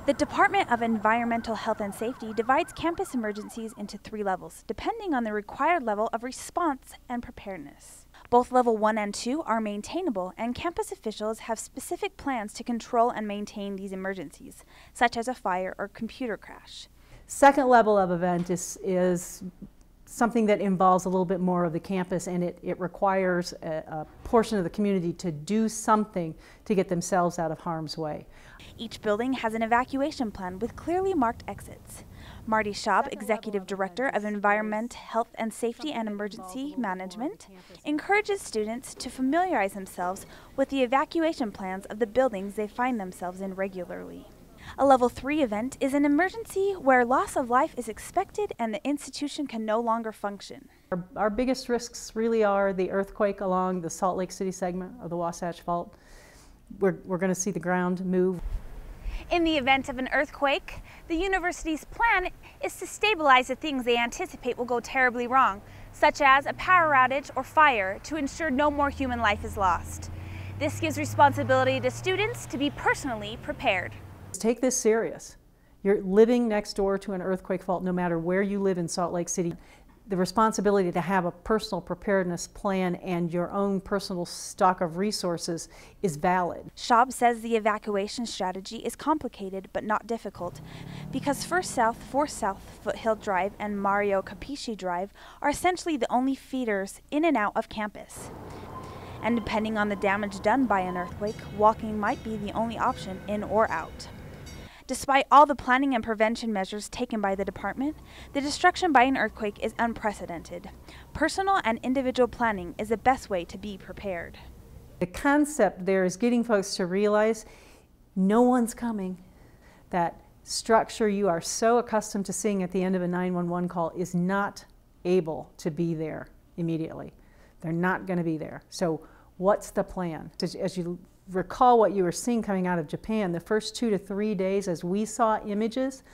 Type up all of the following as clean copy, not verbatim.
The Department of Environmental Health and Safety divides campus emergencies into 3 levels, depending on the required level of response and preparedness. Both Level 1 and 2 are maintainable, and campus officials have specific plans to control and maintain these emergencies, such as a fire or computer crash. Second level of event is something that involves a little bit more of the campus, and it requires a portion of the community to do something to get themselves out of harm's way. Each building has an evacuation plan with clearly marked exits. Marty Schaub, Executive Director of Environment, Health and Safety and Emergency Management, encourages students to familiarize themselves with the evacuation plans of the buildings they find themselves in regularly. A Level 3 event is an emergency where loss of life is expected and the institution can no longer function. Our biggest risks really are the earthquake along the Salt Lake City segment of the Wasatch Fault. We're going to see the ground move. In the event of an earthquake, the university's plan is to stabilize the things they anticipate will go terribly wrong, such as a power outage or fire, to ensure no more human life is lost. This gives responsibility to students to be personally prepared. Take this serious. You're living next door to an earthquake fault no matter where you live in Salt Lake City. The responsibility to have a personal preparedness plan and your own personal stock of resources is valid. Schaub says the evacuation strategy is complicated but not difficult because First South, Fourth South Foothill Drive and Mario Capisci Drive are essentially the only feeders in and out of campus. And depending on the damage done by an earthquake, walking might be the only option in or out. Despite all the planning and prevention measures taken by the department, the destruction by an earthquake is unprecedented. Personal and individual planning is the best way to be prepared. The concept there is getting folks to realize no one's coming. That structure you are so accustomed to seeing at the end of a 911 call is not able to be there immediately. They're not going to be there. So what's the plan? As you recall what you were seeing coming out of Japan, the first 2 to 3 days as we saw images,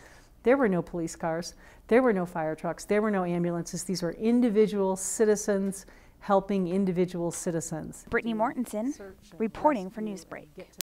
there were no police cars, there were no fire trucks, there were no ambulances. These were individual citizens helping individual citizens. Britny Mortensen, reporting for Newsbreak.